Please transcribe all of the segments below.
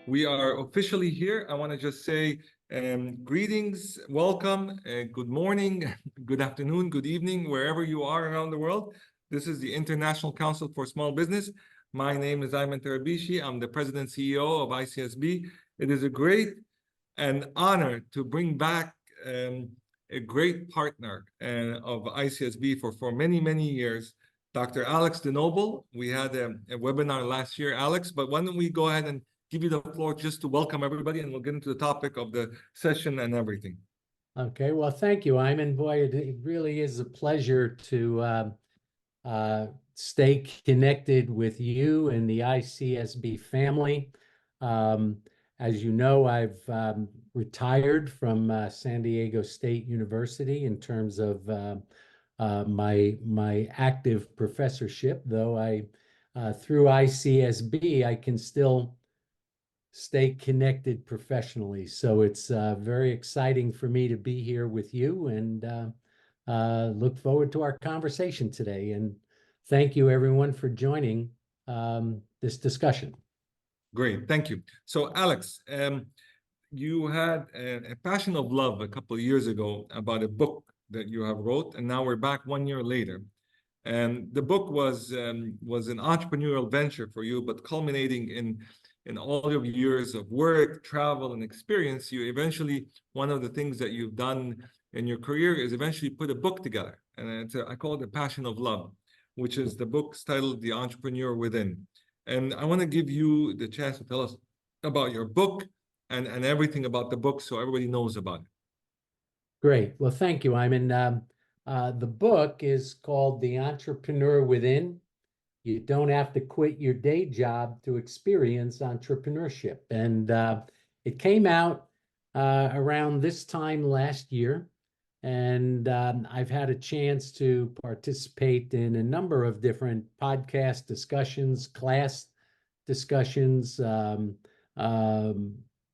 We are officially here. I want to just say greetings, welcome, good morning, good afternoon, good evening, wherever you are around the world. This is the International Council for Small Business. My name is Ayman Tarabishy. I'm the President CEO of ICSB. It is a great and honor to bring back a great partner of ICSB for many, many years, Dr. Alex DeNoble. We had a webinar last year, Alex, but why don't we go ahead and give you the floor just to welcome everybody, and we'll get into the topic of the session and everything. Okay, well, thank you, Ayman. Boy, it really is a pleasure to stay connected with you and the ICSB family. As you know, I've retired from San Diego State University in terms of my active professorship, though through ICSB, I can still stay connected professionally. So it's very exciting for me to be here with you, and look forward to our conversation today. And thank you, everyone, for joining this discussion. Great, thank you. So, Alex, you had a passion of love a couple of years ago about a book that you have wrote, and now we're back 1 year later. And the book was an entrepreneurial venture for you, but culminating in all your years of work, travel, and experience, you eventually, one of the things that you've done in your career is eventually put a book together. And I call it The Passion of Love, which is the book's titled The Entrepreneur Within. And I want to give you the chance to tell us about your book and everything about the book so everybody knows about it. Great. Well, thank you, Ayman. The book is called The Entrepreneur Within. You don't have to quit your day job to experience entrepreneurship. And it came out around this time last year. And I've had a chance to participate in a number of different podcast discussions, class discussions, and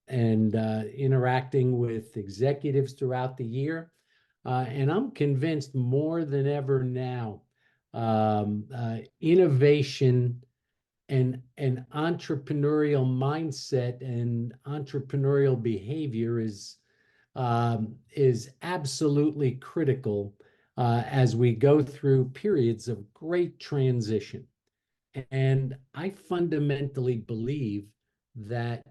interacting with executives throughout the year. And I'm convinced more than ever now, innovation and entrepreneurial mindset and entrepreneurial behavior is absolutely critical as we go through periods of great transition. And I fundamentally believe that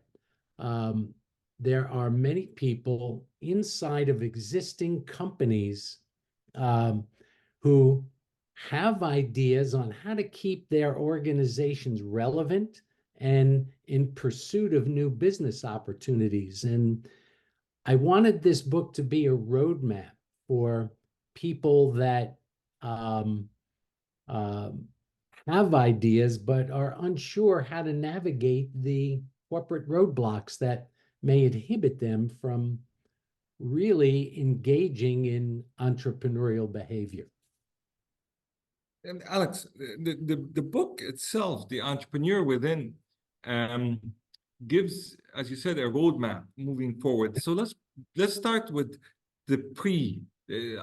there are many people inside of existing companies who have ideas on how to keep their organizations relevant and in pursuit of new business opportunities. And I wanted this book to be a roadmap for people that have ideas but are unsure how to navigate the corporate roadblocks that may inhibit them from really engaging in entrepreneurial behavior. And Alex, the book itself, The Entrepreneur Within, gives, as you said, a roadmap moving forward. So let's start with the pre.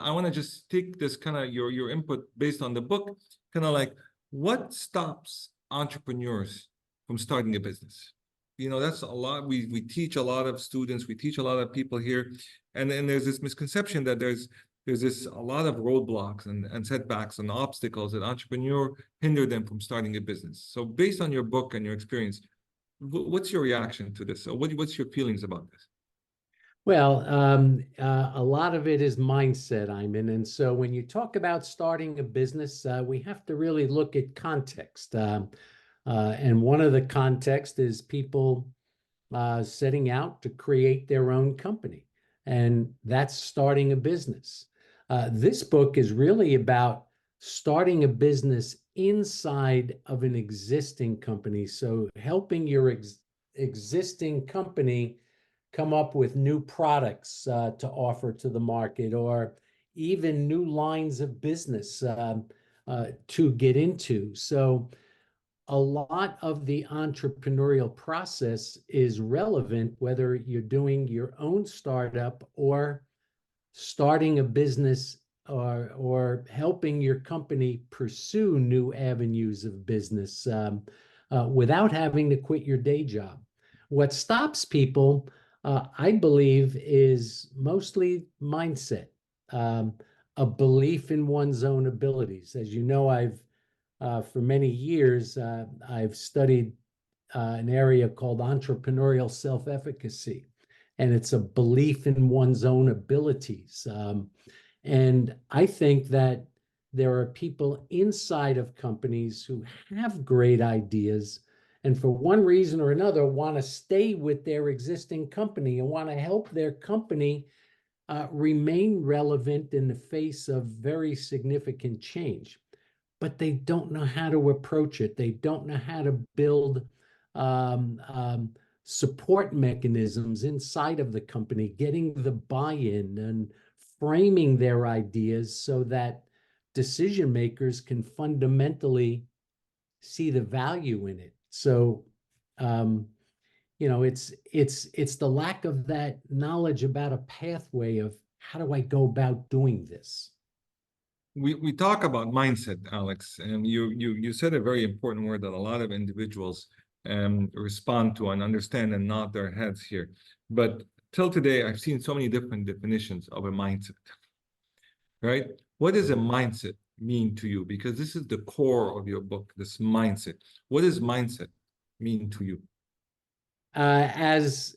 I want to just take this kind of your input based on the book, kind of like what stops entrepreneurs from starting a business? You know, that's a lot. We teach a lot of students, we teach a lot of people here, and then there's this misconception that there's a lot of roadblocks and setbacks and obstacles that entrepreneurs hinder them from starting a business. So based on your book and your experience, what's your reaction to this? So what's your feelings about this? Well, a lot of it is mindset, Ayman. And so when you talk about starting a business, we have to really look at context. And one of the context is people setting out to create their own company. And that's starting a business. This book is really about starting a business inside of an existing company. So helping your existing company come up with new products to offer to the market, or even new lines of business to get into. So a lot of the entrepreneurial process is relevant whether you're doing your own startup or starting a business or helping your company pursue new avenues of business without having to quit your day job. What stops people, I believe, is mostly mindset, um, a belief in one's own abilities. As you know, for many years, I've studied an area called entrepreneurial self-efficacy, and it's a belief in one's own abilities. And I think that there are people inside of companies who have great ideas, and for one reason or another, want to stay with their existing company and want to help their company remain relevant in the face of very significant change. But they don't know how to approach it. They don't know how to build um, um, support mechanisms inside of the company, getting the buy-in and framing their ideas so that decision makers can fundamentally see the value in it. So, um, it's the lack of that knowledge about a pathway of how do I go about doing this. We talk about mindset, Alex, and you said a very important word that a lot of individuals respond to and understand and nod their heads here. But till today, I've seen so many different definitions of a mindset, right? What does a mindset mean to you? Because this is the core of your book, this mindset. What does mindset mean to you? As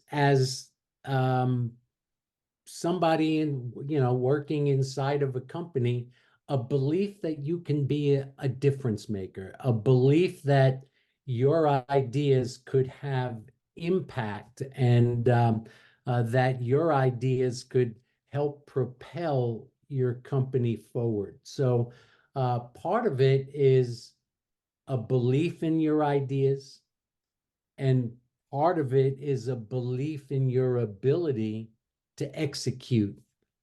somebody working inside of a company, a belief that you can be a difference maker, a belief that your ideas could have impact, and that your ideas could help propel your company forward. So part of it is a belief in your ideas, and part of it is a belief in your ability to execute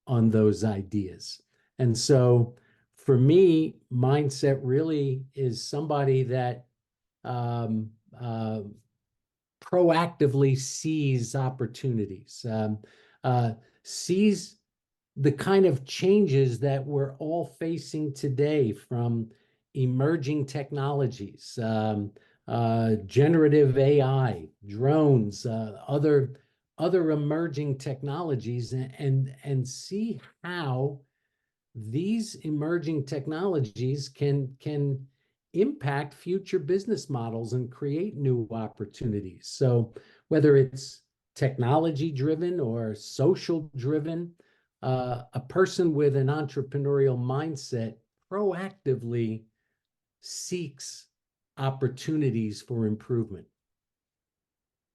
on those ideas. And so for me, mindset really is somebody that um, uh, proactively sees opportunities, sees the kind of changes that we're all facing today, from emerging technologies, generative AI, drones, other emerging technologies, and see how these emerging technologies can impact future business models and create new opportunities. So whether it's technology driven or social driven, a person with an entrepreneurial mindset proactively seeks opportunities for improvement.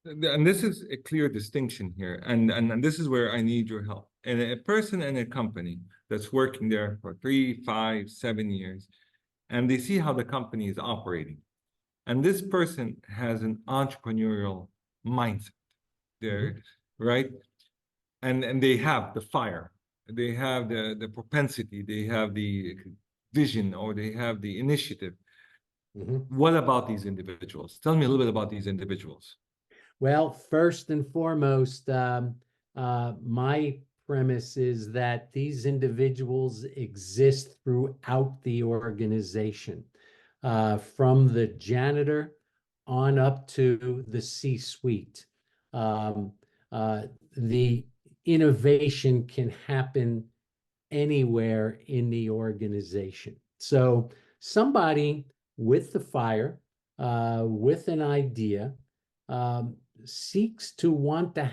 And this is a clear distinction here, and this is where I need your help. And a person in a company that's working there for 3, 5, 7 years, and they see how the company is operating, and this person has an entrepreneurial mindset there, right? And they have the fire, they have the propensity, they have the vision, or they have the initiative. What about these individuals? Tell me a little bit about these individuals. Well, first and foremost, my premise is that these individuals exist throughout the organization, from the janitor on up to the C-suite. Um, the innovation can happen anywhere in the organization. So somebody with the fire, with an idea, um, seeks to want to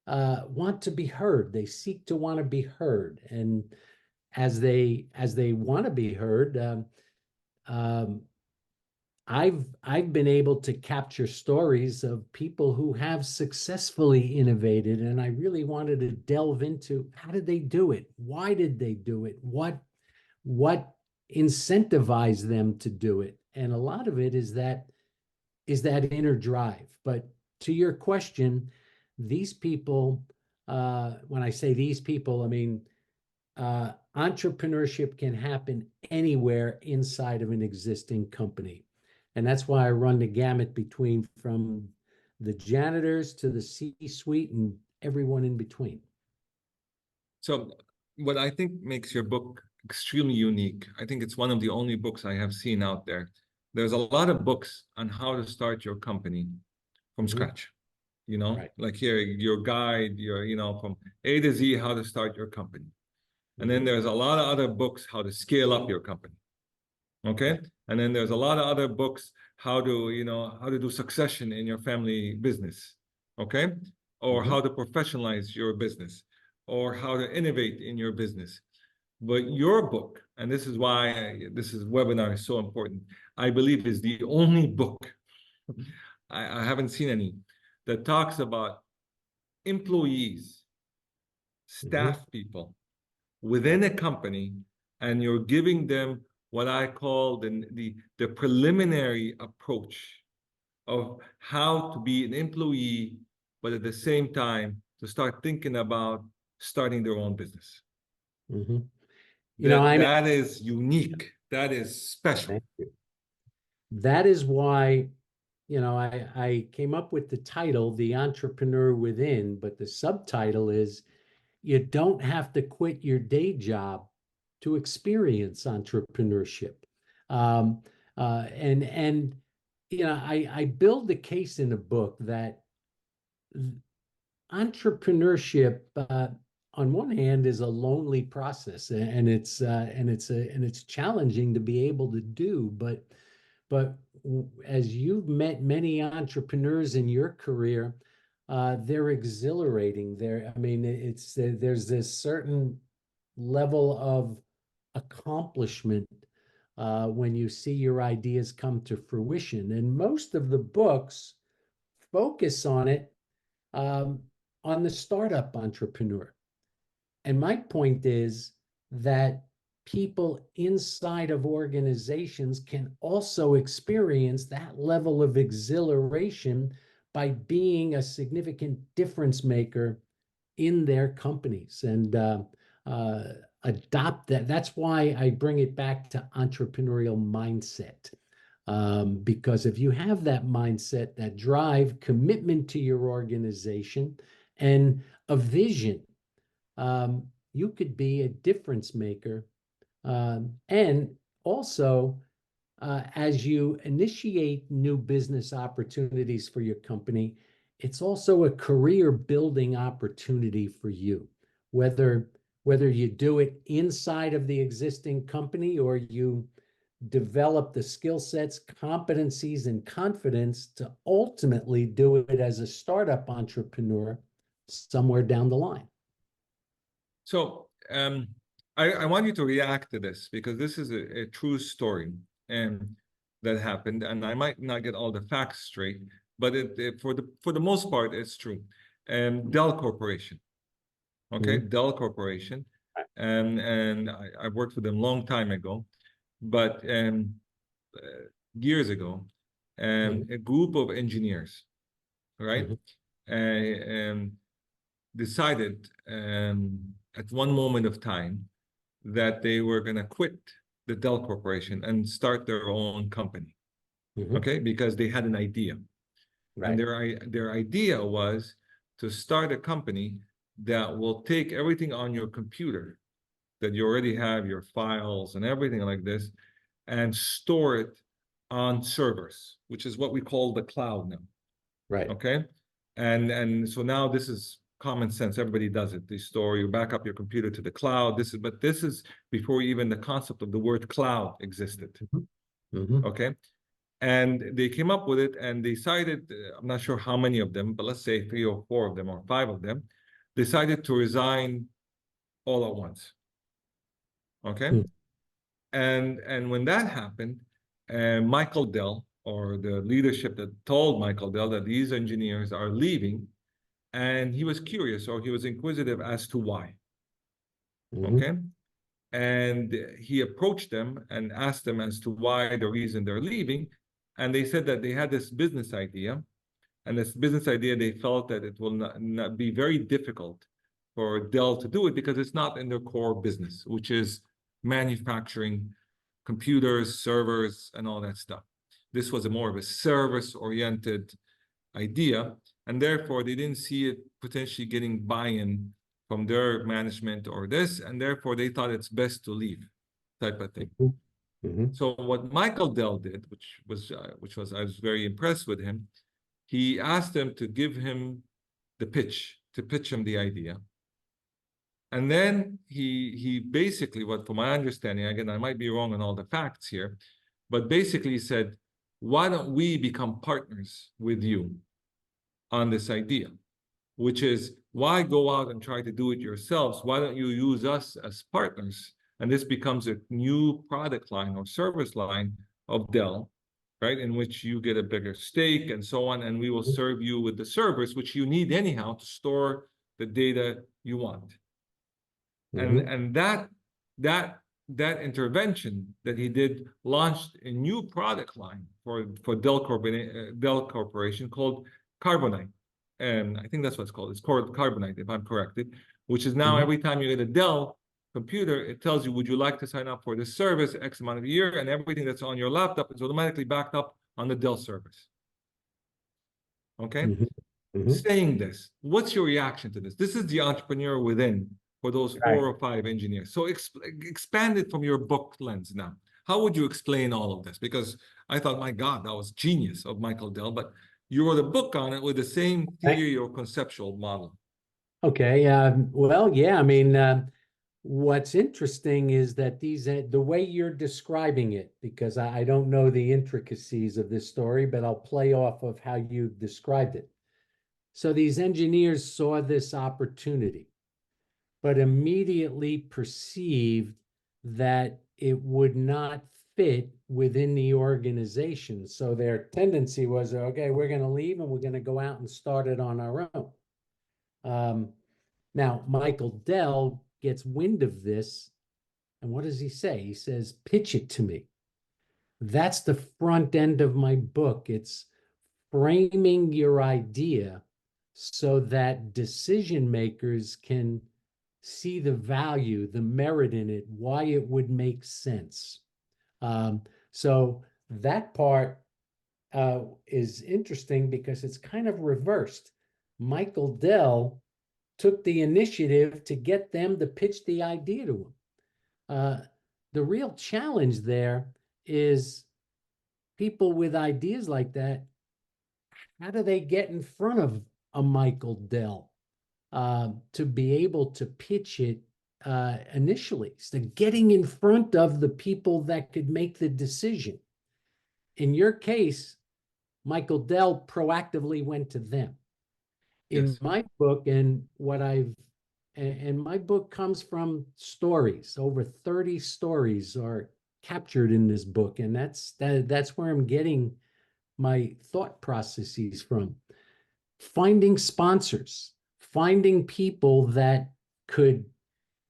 want to be heard. They seek to want to be heard, and as they want to be heard, um, I've been able to capture stories of people who have successfully innovated, and I really wanted to delve into how did they do it? Why did they do it? What incentivized them to do it? And a lot of it is that inner drive. But to your question, these people, when I say these people, I mean entrepreneurship can happen anywhere inside of an existing company. And that's why I run the gamut between from the janitors to the C-suite and everyone in between. So what I think makes your book extremely unique, I think it's one of the only books I have seen out there. There's a lot of books on how to start your company from scratch. you know, Right. like here, your guide, your, you know, from A to Z, how to start your company. And then Mhm. there's a lot of other books, how to scale up your company. Okay. Right. And then there's a lot of other books, how to, you know, how to do succession in your family business. Okay. Or Mhm. how to professionalize your business, or how to innovate in your business. But your book, and this is why this is webinar is so important, I believe is the only book, I haven't seen any, that talks about employees, Mhm. staff people within a company, and you're giving them what I call the preliminary approach of how to be an employee, but at the same time to start thinking about starting their own business. Mhm. You know, That I'm that is unique. That is special. Thank you. That is why, I came up with the title, The Entrepreneur Within, but the subtitle is You Don't Have to Quit Your Day Job to Experience Entrepreneurship. Um, and I build the case in the book that entrepreneurship, on one hand, is a lonely process, and it's challenging to be able to do. But as you've met many entrepreneurs in your career, they're exhilarating. I mean, there's this certain level of accomplishment when you see your ideas come to fruition. And most of the books focus on it, um, on the startup entrepreneur. And my point is that people inside of organizations can also experience that level of exhilaration by being a significant difference maker in their companies, and uh, adopt that. That's why I bring it back to entrepreneurial mindset. Because if you have that mindset, that drive, commitment to your organization, and a vision, you could be a difference maker. And also, as you initiate new business opportunities for your company, it's also a career building opportunity for you. Whether whether you do it inside of the existing company, or you develop the skill sets, competencies, and confidence to ultimately do it as a startup entrepreneur somewhere down the line. So I want you to react to this, because this is a true story and that happened, and I might not get all the facts straight, but for the most part, it's true. Dell Corporation, okay, Mhm. Dell Corporation, and I worked with them a long time ago, but years ago, Mhm. a group of engineers, right, Mhm. and decided at one moment of time that they were going to quit the Dell Corporation and start their own company. Mhm. Okay, because they had an idea, and Right. their idea was to start a company that will take everything on your computer that you already have, your files and everything like this, and store it on servers, which is what we call the cloud now. Right. Okay, and so now this is common sense. Everybody does it. They store, you back up your computer to the cloud. This is before even the concept of the word cloud existed. Mhm. Mhm. Okay, and they came up with it and decided, I'm not sure how many of them, but let's say 3 or 4 of them or 5 of them, decided to resign all at once. Okay, Mhm. and when that happened, Michael Dell, or the leadership that told Michael Dell that these engineers are leaving, and he was curious, or he was inquisitive as to why. Mhm. Okay, and he approached them and asked them as to why, the reason they're leaving, and they said that they had this business idea, and this business idea, they felt that it will not be very difficult for Dell to do it, because it's not in their core business, which is manufacturing computers, servers, and all that stuff. This was a more of a service-oriented idea, and therefore they didn't see it potentially getting buy-in from their management or this, and therefore they thought it's best to leave, type of thing. Mhm. Mhm. So what Michael Dell did, which was I was very impressed with him, he asked him to give him the pitch, to pitch him the idea. And then he basically, what from my understanding, again, I might be wrong on all the facts here, but basically said, why don't we become partners with you on this idea? Which is, why go out and try to do it yourselves? Why don't you use us as partners? And this becomes a new product line or service line of Dell, right? In which you get a bigger stake and so on, and we will serve you with the servers, which you need anyhow to store the data you want. And that intervention that he did launched a new product line for Dell Corporation called Carbonite. And I think that's what it's called. It's called Carbonite, if I'm corrected, which is now every time you get a Dell computer, it tells you, would you like to sign up for this service X amount of a year? And everything that's on your laptop is automatically backed up on the Dell service. Okay? Saying this, what's your reaction to this? This is the entrepreneur within for those 4 or 5 engineers. So expand it from your book lens now. How would you explain all of this? Because I thought, my God, that was genius of Michael Dell, but you wrote a book on it with the same theory or conceptual model. Okay. Well, yeah, I mean, what's interesting is that the way you're describing it, because I don't know the intricacies of this story, but I'll play off of how you described it. So these engineers saw this opportunity, but immediately perceived that it would not fit within the organization. So their tendency was, okay, we're going to leave and we're going to go out and start it on our own. Now, Michael Dell gets wind of this, and what does he say? He says, pitch it to me. That's the front end of my book. It's framing your idea so that decision makers can see the value, the merit in it, why it would make sense. So that part is interesting because it's kind of reversed. Michael Dell took the initiative to get them to pitch the idea to him. The real challenge there is people with ideas like that, how do they get in front of a Michael Dell to be able to pitch it initially? So getting in front of the people that could make the decision. In your case, Michael Dell proactively went to them. In my book, and my book comes from stories. Over 30 stories are captured in this book, and that's where I'm getting my thought processes from. Finding sponsors, finding people that could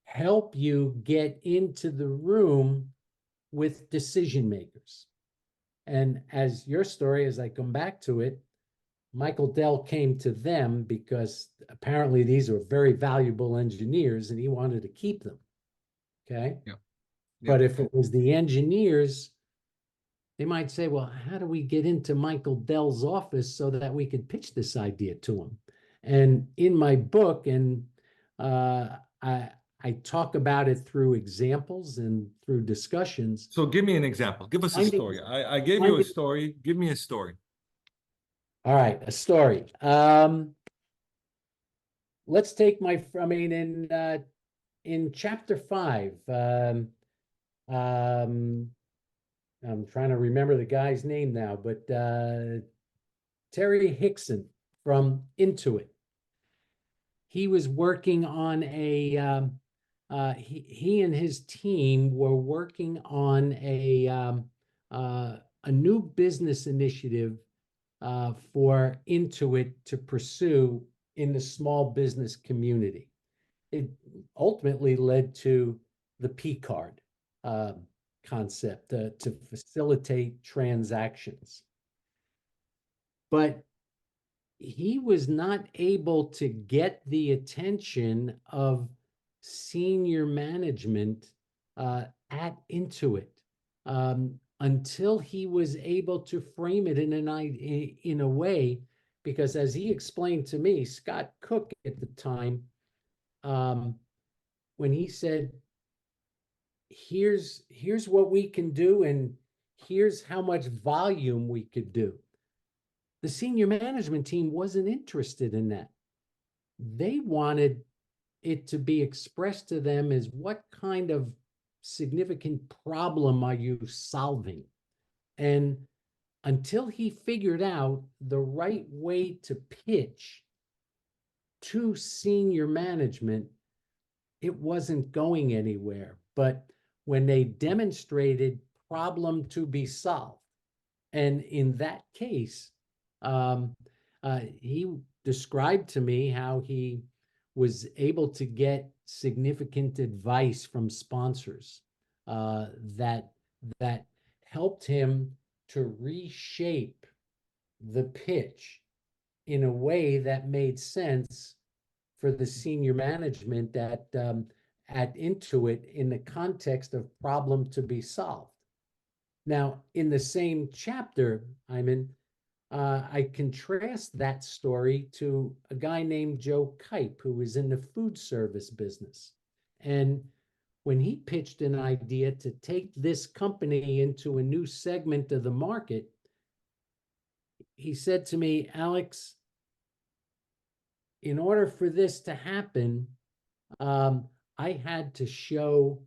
help you get into the room with decision makers. And as your story, as I come back to it, Michael Dell came to them because apparently these were very valuable engineers and he wanted to keep them. Okay. Yeah. But if it was the engineers, they might say, well, how do we get into Michael Dell's office so that we could pitch this idea to him? And in my book, and I talk about it through examples and through discussions. So give me an example. Give us a story. I gave you a story. Give me a story. All right, a story. Let's take in chapter 5, I'm trying to remember the guy's name now, but Terry Hickson from Intuit. He was working on he and his team were working on a new business initiative for Intuit to pursue in the small business community. It ultimately led to the P card concept to facilitate transactions. But he was not able to get the attention of senior management at Intuit until he was able to frame it in a way, because as he explained to me, Scott Cook at the time, when he said, here's what we can do and here's how much volume we could do. The senior management team wasn't interested in that. They wanted it to be expressed to them as what kind of significant problem are you solving? And until he figured out the right way to pitch to senior management, it wasn't going anywhere. But when they demonstrated problem to be solved, and in that case, he described to me how he was able to get significant advice from sponsors that helped him to reshape the pitch in a way that made sense for the senior management at Intuit in the context of problem to be solved. Now, in the same chapter, I contrast that story to a guy named Joe Kipe, who was in the food service business. And when he pitched an idea to take this company into a new segment of the market, he said to me, Alex, in order for this to happen, I had to show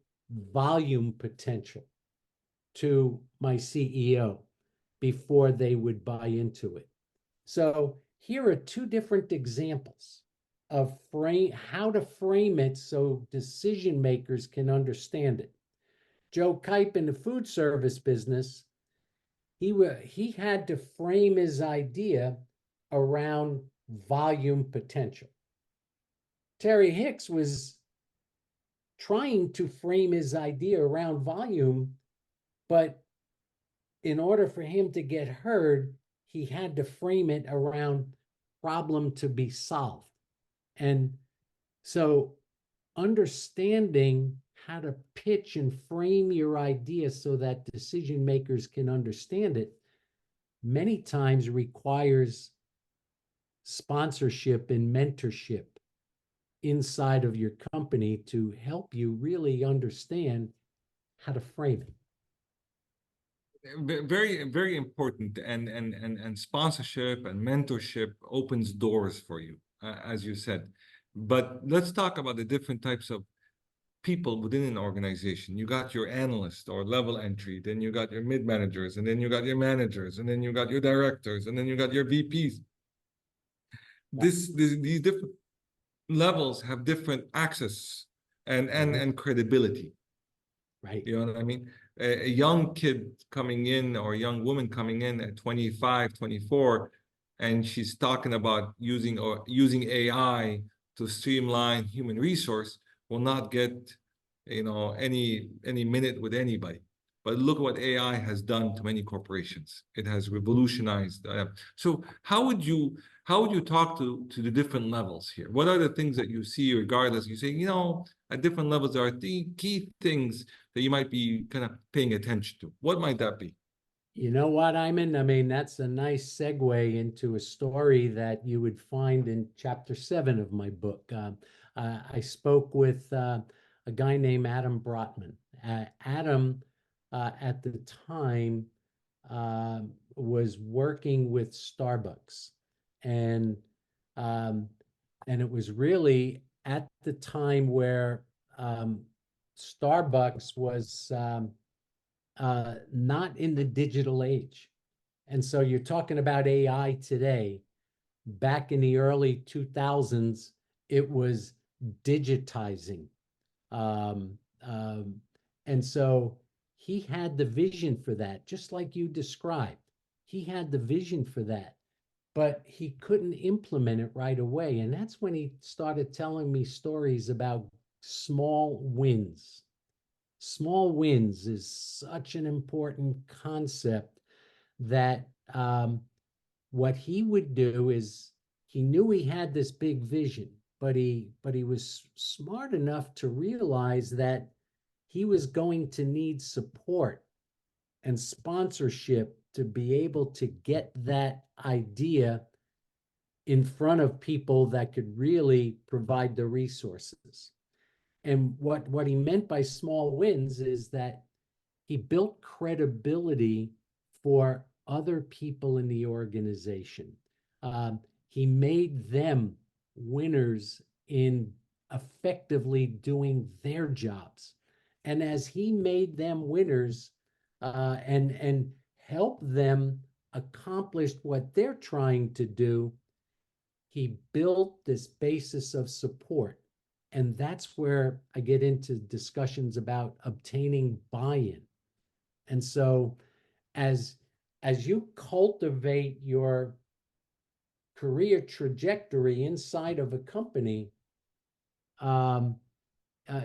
volume potential to my CEO before they would buy into it. So here are two different examples of how to frame it so decision makers can understand it. Joe Kipe in the food service business, he had to frame his idea around volume potential. Terry Hicks was trying to frame his idea around volume, but in order for him to get heard, he had to frame it around problem to be solved. And so understanding how to pitch and frame your idea so that decision makers can understand it many times requires sponsorship and mentorship inside of your company to help you really understand how to frame it. Very, very important, and sponsorship and mentorship opens doors for you, as you said. But let's talk about the different types of people within an organization. You got your analyst or level entry, then you got your mid managers, and then you got your managers, and then you got your directors, and then you got your VPs. These different levels have different access and credibility. Right. You know what I mean? A young kid coming in or a young woman coming in at 25, 24, and she's talking about using AI to streamline human resource will not get, any minute with anybody. But look what AI has done to many corporations. It has revolutionized. So how would you talk to the different levels here? What are the things that you see, regardless? You say, at different levels, there are key things that you might be kind of paying attention to. What might that be? You know what, Ayman? I mean, that's a nice segue into a story that you would find in chapter 7 of my book. I spoke with a guy named Adam Brotman. Adam, at the time, was working with Starbucks, and it was really at the time where Starbucks was not in the digital age. And so you're talking about AI today. Back in the early 2000s, it was digitizing. And so he had the vision for that, just like you described. He had the vision for that, but he couldn't implement it right away. And that's when he started telling me stories about small wins. Small wins is such an important concept that what he would do is he knew he had this big vision, but he was smart enough to realize that he was going to need support and sponsorship to be able to get that idea in front of people that could really provide the resources. And what he meant by small wins is that he built credibility for other people in the organization. He made them winners in effectively doing their jobs. And as he made them winners and helped them accomplish what they're trying to do, he built this basis of support. And that's where I get into discussions about obtaining buy-in. And so as you cultivate your career trajectory inside of a company, um, uh,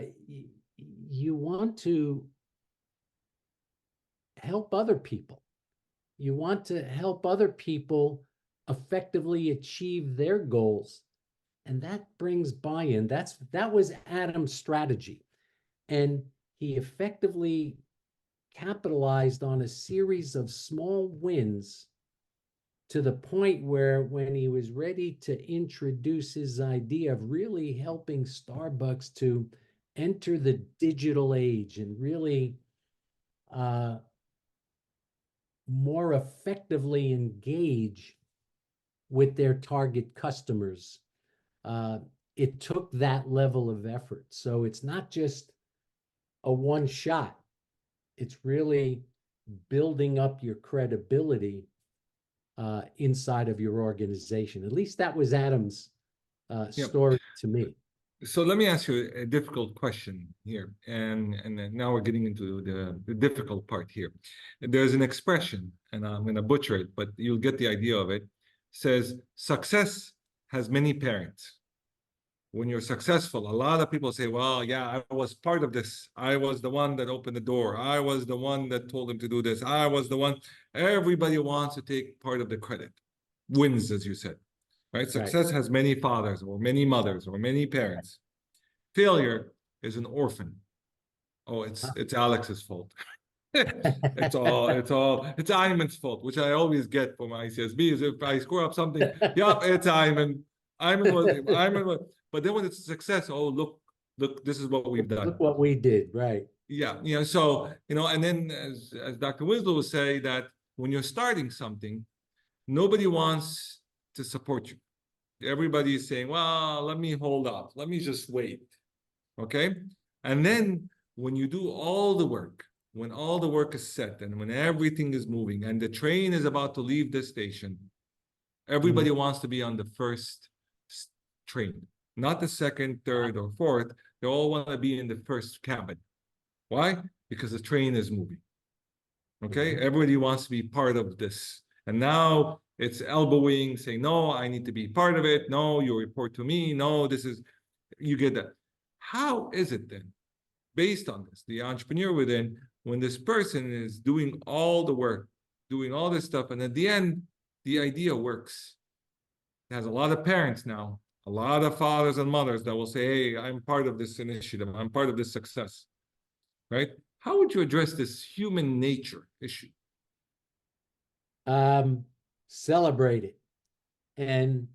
you want to help other people. You want to help other people effectively achieve their goals. And that brings buy-in. That was Adam's strategy. And he effectively capitalized on a series of small wins to the point where when he was ready to introduce his idea of really helping Starbucks to enter the digital age and really more effectively engage with their target customers, it took that level of effort. So it's not just a one shot. It's really building up your credibility inside of your organization. At least that was Adam's story to me. So let me ask you a difficult question here, and then now we're getting into the difficult part here. There's an expression, and I'm going to butcher it, but you'll get the idea of it. Says success has many parents. When you're successful, a lot of people say, well, yeah, I was part of this. I was the one that opened the door. I was the one that told him to do this. I was the one. Everybody wants to take part of the credit. Wins, as you said, right? Success has many fathers or many mothers or many parents. Failure is an orphan. Oh, it's Alex's fault. it's Ayman's fault, which I always get from ICSB is if I screw up something, yep, it's Ayman. Ayman was, but then when it's a success, oh look, this is what we've done. Look what we did, right? Yeah, so and then as Dr. Winslow will say that when you're starting something, nobody wants to support you. Everybody is saying, well, let me hold off, let me just wait. Okay, and then when you do all the work, when all the work is set and when everything is moving and the train is about to leave the station, everybody wants to be on the first train, not the second, third, or fourth. They all want to be in the first cabin. Why? Because the train is moving. Okay, everybody wants to be part of this. And now it's elbowing, saying, no, I need to be part of it. No, you report to me. No, you get that. How is it then, based on this, the entrepreneur within, when this person is doing all the work, doing all this stuff, and at the end, the idea works? It has a lot of parents now, a lot of fathers and mothers that will say, hey, I'm part of this initiative, I'm part of this success, right? How would you address this human nature issue? Celebrate it. And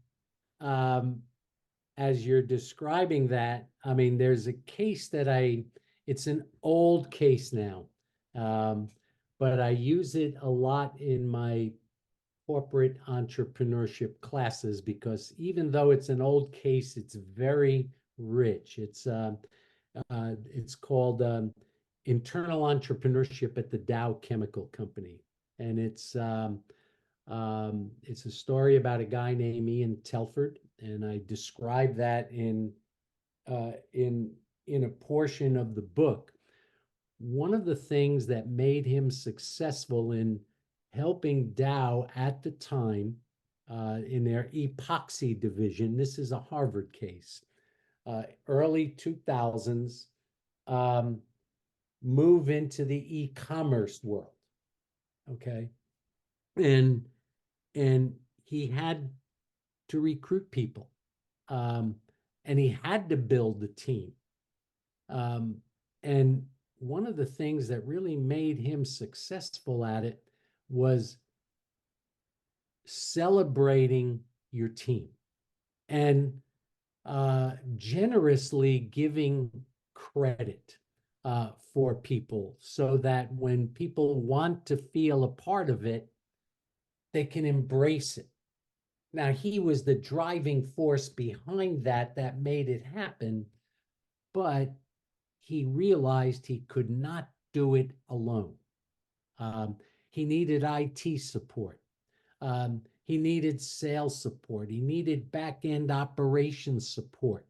as you're describing that, I mean, there's a case that it's an old case now, but I use it a lot in my corporate entrepreneurship classes because even though it's an old case, it's very rich. It's called Internal Entrepreneurship at the Dow Chemical Company, and it's a story about a guy named Ian Telford, and I describe that in a portion of the book. One of the things that made him successful in helping Dow at the time in their epoxy division, this is a Harvard case, early 2000s, move into the e-commerce world. Okay. And he had to recruit people, and he had to build the team. And one of the things that really made him successful at it was celebrating your team and generously giving credit for people so that when people want to feel a part of it, they can embrace it. Now, he was the driving force behind that made it happen, but he realized he could not do it alone. He needed IT support. He needed sales support. He needed back-end operations support.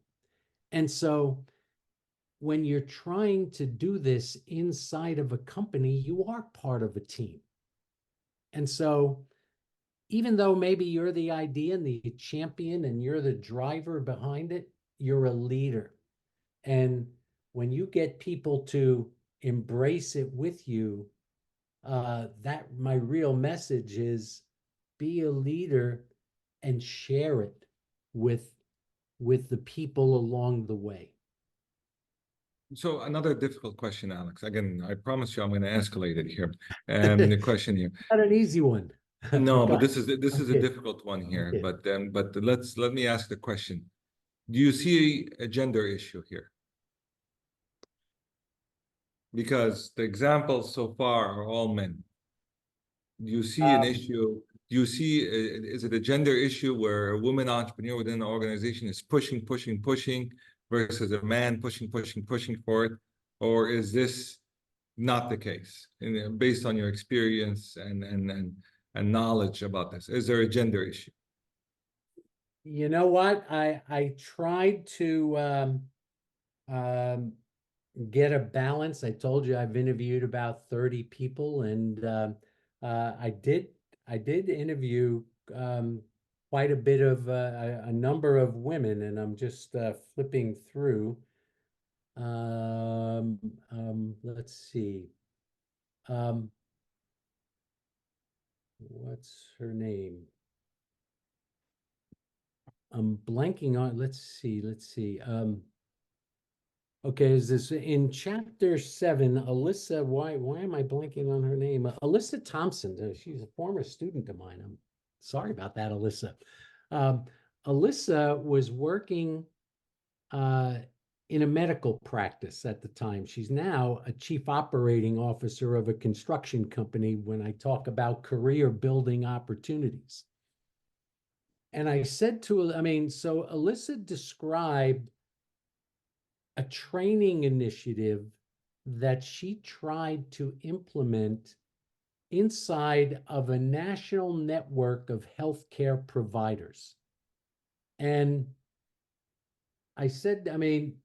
And so when you're trying to do this inside of a company, you are part of a team. And so even though maybe you're the idea and the champion and you're the driver behind it, you're a leader. And when you get people to embrace it with you, that my real message is be a leader and share it with the people along the way. So another difficult question, Alex. Again, I promise you I'm going to escalate it here. The question here. Not an easy one. No, But but go this is a ahead. difficult one here. Okay. But let me ask the question. Do you see a gender issue here? Because the examples so far are all men. Do you see an issue? Do you see, is it a gender issue where a woman entrepreneur within an organization is pushing, pushing, pushing versus a man pushing, pushing, pushing for it? Or is this not the case based on your experience and knowledge about this? Is there a gender issue? You know what? I tried to um, get a balance. I told you I've interviewed about 30 people, and I did interview quite a bit of a number of women, and I'm just flipping through. Let's see. Um, what's her name? I'm blanking on. Let's see. Okay, is this in chapter 7? Alyssa, why am I blanking on her name? Alyssa Thompson. She's a former student of mine. I'm sorry about that, Alyssa. Um, Alyssa was working uh, in a medical practice at the time. She's now a chief operating officer of a construction company when I talk about career building opportunities. And I said to her, I mean, so Alyssa described a training initiative that she tried to implement inside of a national network of healthcare providers. And I said, I mean,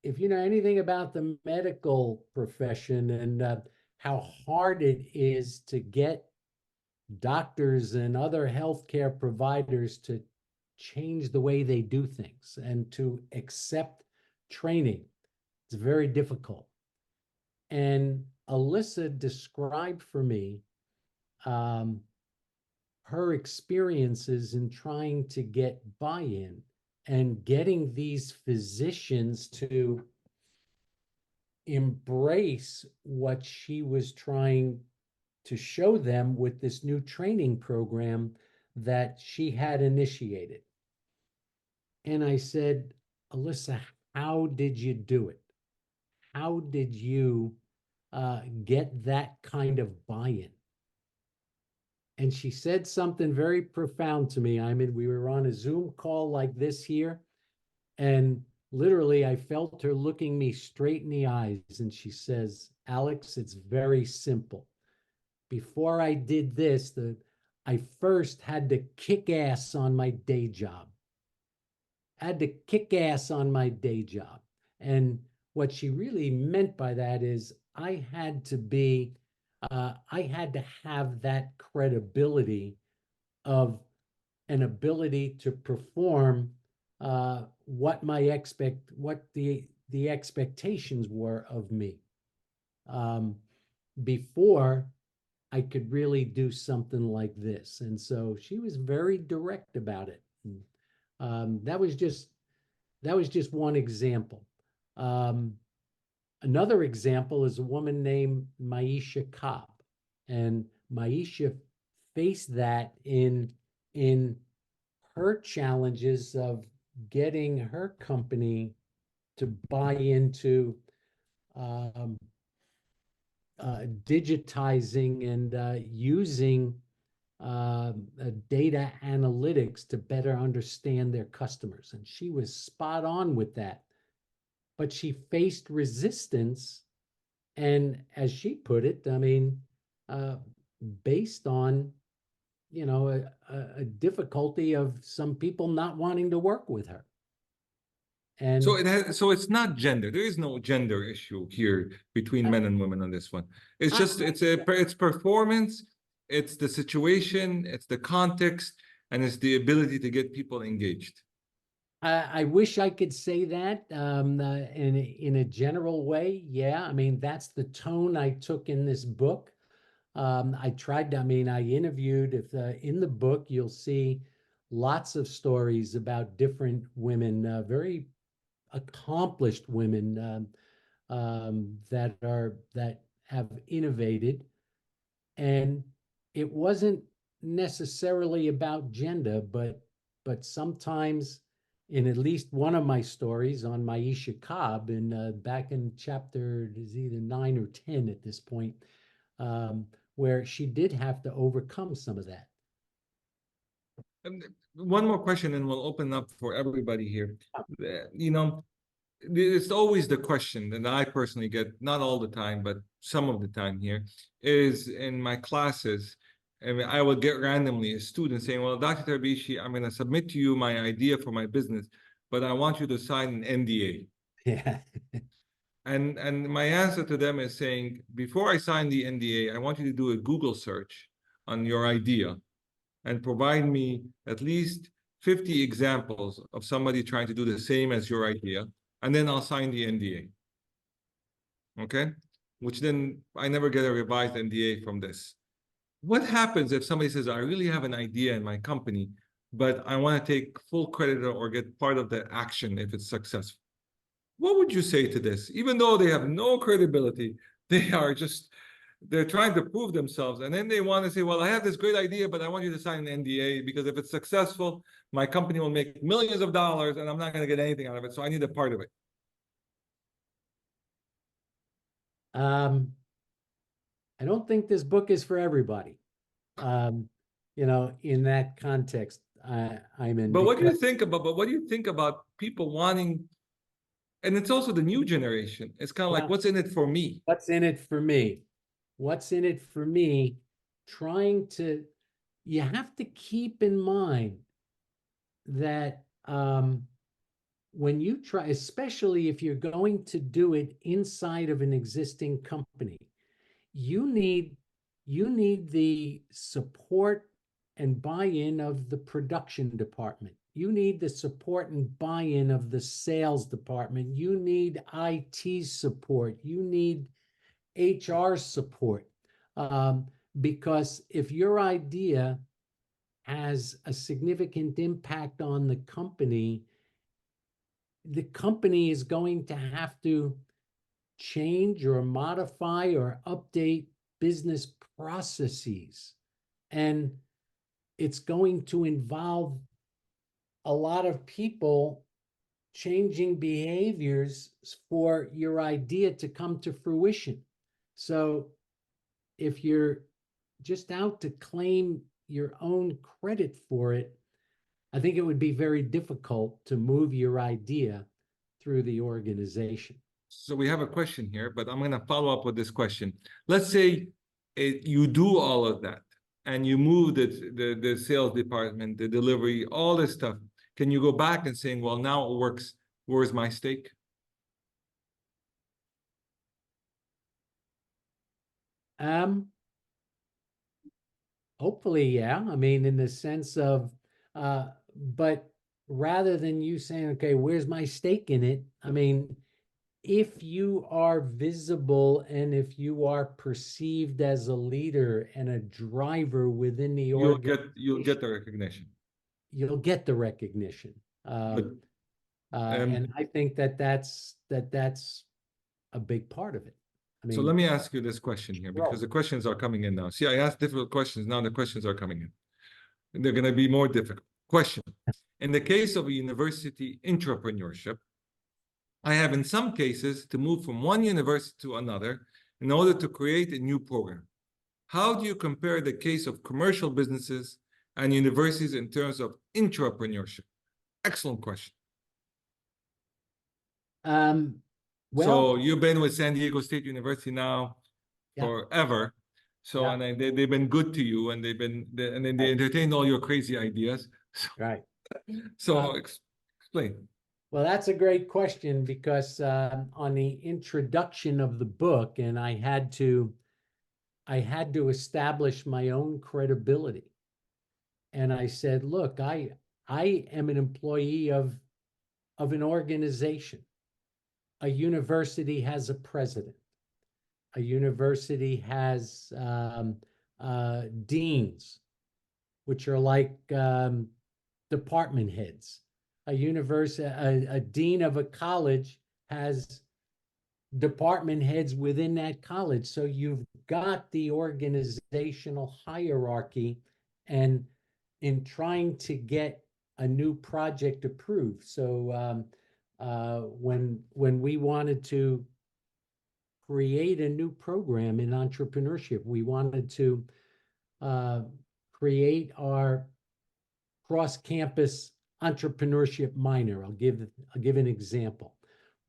if you know anything about the medical profession and how hard it is to get doctors and other healthcare providers to change the way they do things and to accept training, it's very difficult. And Alyssa described for me um, her experiences in trying to get buy-in and getting these physicians to embrace what she was trying to show them with this new training program that she had initiated. And I said, Alyssa, how did you do it? How did you get that kind of buy-in? And she said something very profound to me. I mean, we were on a Zoom call like this here, and literally I felt her looking me straight in the eyes. And she says, Alex, it's very simple. Before I did this, I first had to kick ass on my day job. I had to kick ass on my day job. And what she really meant by that is I had to have that credibility of an ability to perform what the expectations were of me before I could really do something like this. And so she was very direct about it. That was just one example. Um, Another example is a woman named Maisha Cobb, and Maisha faced that in her challenges of getting her company to buy into digitizing and using data analytics to better understand their customers. And she was spot on with that. But she faced resistance. And as she put it, I mean, uh, based on, a difficulty of some people not wanting to work with her. So And it's not gender. There is no gender issue here between men and women on this one. It's I, just it's performance, it's the situation, it's the context, and it's the ability to get people engaged. I wish I could say that in a general way. Yeah, I mean, that's the tone I took in this book. I tried to, I mean, I interviewed, if in the book, you'll see lots of stories about different women, very accomplished women that have innovated. And it wasn't necessarily about gender, but sometimes in at least one of my stories on Maisha Cobb, in back in chapter is either 9 or 10 at this point, um, where she did have to overcome some of that. And one more question, and we'll open up for everybody here. You know, it's always the question that I personally get, not all the time, but some of the time here, is in my classes, and I will get randomly a student saying, well, Dr. Tarabishy, I'm going to submit to you my idea for my business, but I want you to sign an NDA. Yeah. And my answer to them is saying, before I sign the NDA, I want you to do a Google search on your idea and provide me at least 50 examples of somebody trying to do the same as your idea, and then I'll sign the NDA. Okay? Which then I never get a revised NDA from this. What happens if somebody says, I really have an idea in my company, but I want to take full credit or get part of the action if it's successful? What would you say to this? Even though they have no credibility, they're trying to prove themselves. And then they want to say, well, I have this great idea, but I want you to sign an NDA because if it's successful, my company will make millions of dollars and I'm not going to get anything out of it. So I need a part of it. Um, I don't think this book is for everybody. Um, in that context, I'm in But what do you because think about, people wanting, and it's also the new generation. It's kind of like, well, what's in it for me? what's in it for me? What's in it for me? Trying to, you have to keep in mind that when you try, especially if you're going to do it inside of an existing company, you need the support and buy-in of the production department. You need the support and buy-in of the sales department. You need IT support. You need HR support. Because if your idea has a significant impact on the company is going to have to change or modify or update business processes. And it's going to involve a lot of people changing behaviors for your idea to come to fruition. So if you're just out to claim your own credit for it, I think it would be very difficult to move your idea through the organization. So we have a question here, but I'm going to follow up with this question. Let's say you do all of that and you move the sales department, the delivery, all this stuff. Can you go back and saying, well, now it works. Where's my stake? Um, Hopefully, yeah. I mean, in the sense of, but rather than you saying, okay, where's my stake in it? I mean, if you are visible and if you are perceived as a leader and a driver within the You'll get organization, the recognition. you'll get the recognition. But And I think that's a big part of it. I so mean, let me ask you this question here because the questions are coming in now. See, I asked difficult questions. Now the questions are coming in. And they're going to be more difficult. Question. In the case of a university entrepreneurship, I have in some cases to move from one university to another in order to create a new program. How do you compare the case of commercial businesses and universities in terms of entrepreneurship? Excellent question. Um, So well, you've been with San Diego State University now yeah, forever. So, yeah, and they've been good to you, and and then they right, entertain all your crazy ideas. right. So, Uh, explain. well, that's a great question because on the introduction of the book, and I had to establish my own credibility. And I said, look, I am an employee of an organization. A university has a president. A university has deans, which are like department heads. A dean of a college has department heads within that college. So you've got the organizational hierarchy, and in trying to get a new project approved. So when we wanted to create a new program in entrepreneurship, we wanted to uh, create our cross-campus entrepreneurship minor. I'll give an example.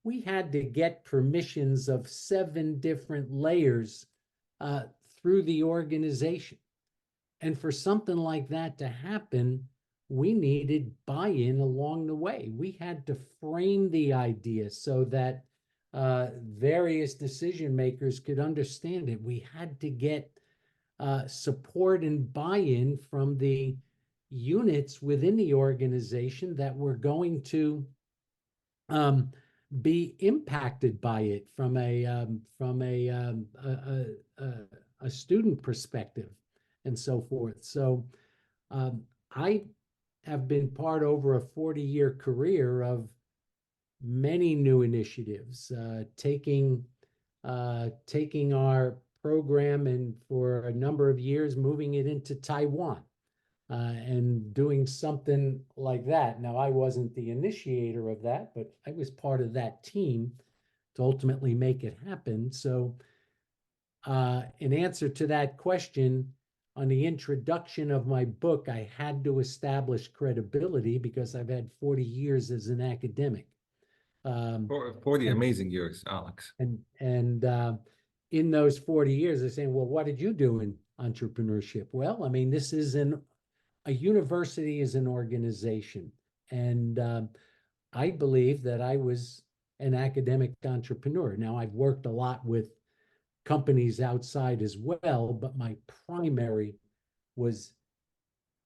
We had to get permissions of 7 different layers uh, through the organization. And for something like that to happen, we needed buy-in along the way. We had to frame the idea so that various decision makers could understand it. We had to get support and buy-in from the units within the organization that were going to um, be impacted by it from a student perspective and so forth. So um, I have been part over a 40-year career of many new initiatives, taking our program and for a number of years moving it into Taiwan and doing something like that. Now, I wasn't the initiator of that, but I was part of that team to ultimately make it happen. So, in answer to that question, on the introduction of my book, I had to establish credibility because I've had 40 years as an academic. For 40 and amazing years, Alex. and in those 40 years, they're saying, well, what did you do in entrepreneurship? Well, I mean, this is a university is an organization. And I believe that I was an academic entrepreneur. Now, I've worked a lot with companies outside as well, but my primary was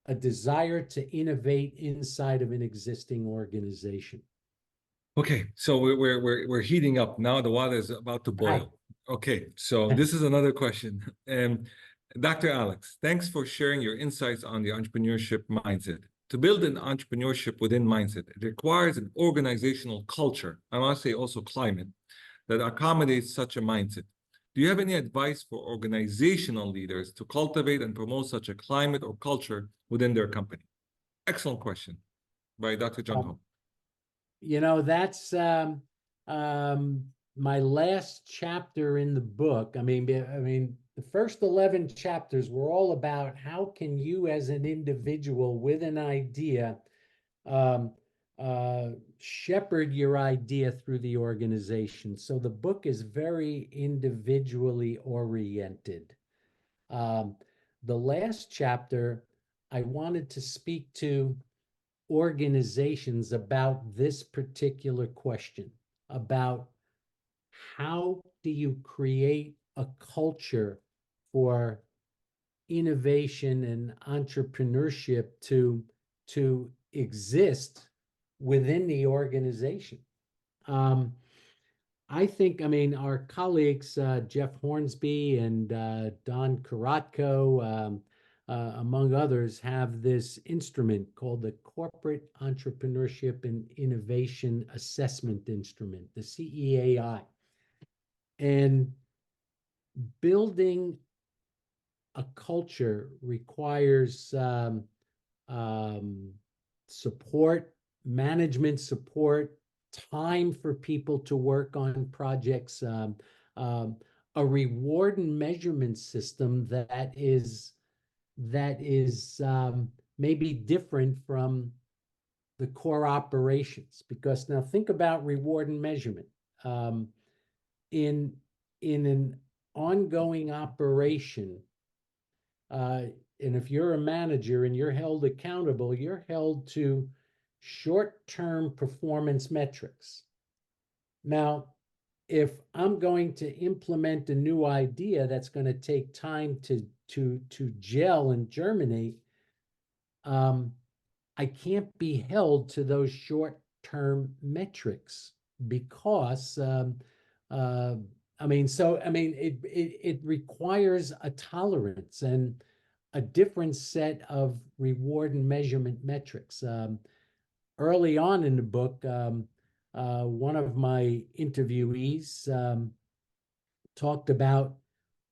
a desire to innovate inside of an existing organization. Okay, so we're heating up now. The water is about to Right. boil. Okay, so this is another question. Dr. Alex, thanks for sharing your insights on the entrepreneurship mindset. To build an entrepreneurship within mindset, it requires an organizational culture, I must say also climate, that accommodates such a mindset. Do you have any advice for organizational leaders to cultivate and promote such a climate or culture within their company? Excellent question by Dr. John Um, Ho. that's um, my last chapter in the book. I mean, the first 11 chapters were all about how can you, as an individual with an idea, um, shepherd your idea through the organization. So the book is very individually oriented. Um, the last chapter, I wanted to speak to organizations about this particular question, about how do you create a culture for innovation and entrepreneurship to exist within the organization. Um, I think, I mean, our colleagues, Jeff Hornsby and Don Karatko, among others, have this instrument called the Corporate Entrepreneurship and Innovation Assessment Instrument, the CEAI. And building a culture requires um, support, management support, time for people to work on projects, um, a reward and measurement system that is maybe different from the core operations. Because now think about reward and measurement. In an ongoing operation, and if you're a manager and you're held accountable, you're held to short-term performance metrics. Now, if I'm going to implement a new idea that's going to take time to gel and germinate, I can't be held to those short-term metrics because it requires a tolerance and a different set of reward and measurement metrics. Early on in the book, one of my interviewees talked about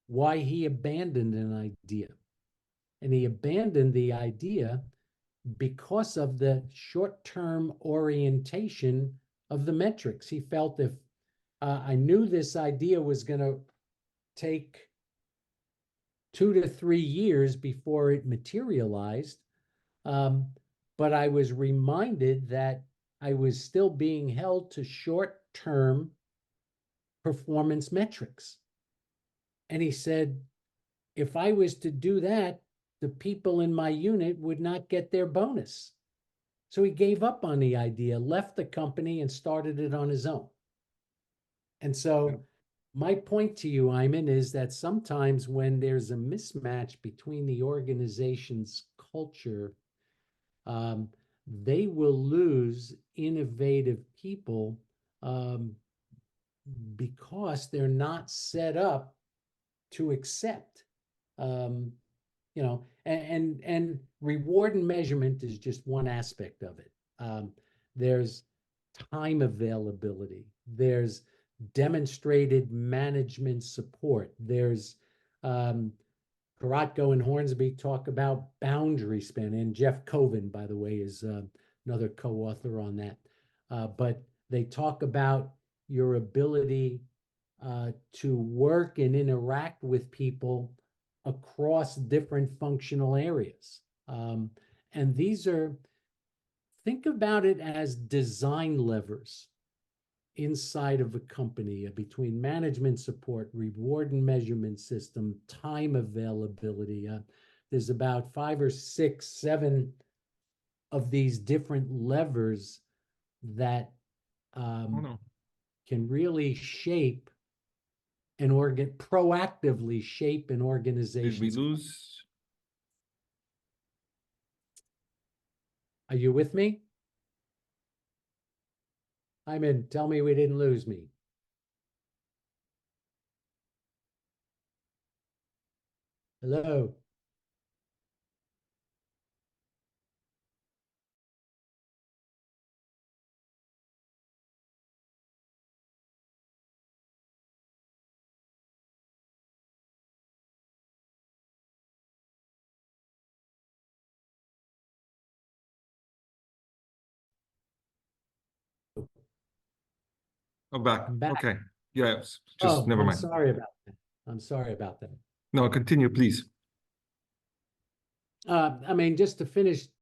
why he abandoned an idea. And he abandoned the idea because of the short-term orientation of the metrics. He felt if I knew this idea was going to take 2 to 3 years before it materialized, but I was reminded that I was still being held to short-term performance metrics. And he said, if I was to do that, the people in my unit would not get their bonus. So he gave up on the idea, left the company, and started it on his own. And so my point to you, Ayman, is that sometimes when there's a mismatch between the organization's culture, they will lose innovative people because they're not set up to accept. And reward and measurement is just one aspect of it. There's time availability. There's demonstrated management support. There's Karatko and Hornsby talk about boundary span, and Jeff Coven, by the way, is another co-author on that. But they talk about your ability to work and interact with people across different functional areas. And these are, think about it as design levers inside of a company between management support, reward and measurement system, time availability. There's about 5 or 6, 7 of these different levers that can really shape proactively shape an organization. Did we lose? Are you with me? Ayman, tell me we didn't lose me. Hello. Oh, back. I'm back. Okay. Yeah, just never mind. Sorry about that. I'm sorry about that. No, continue, please. Just to finish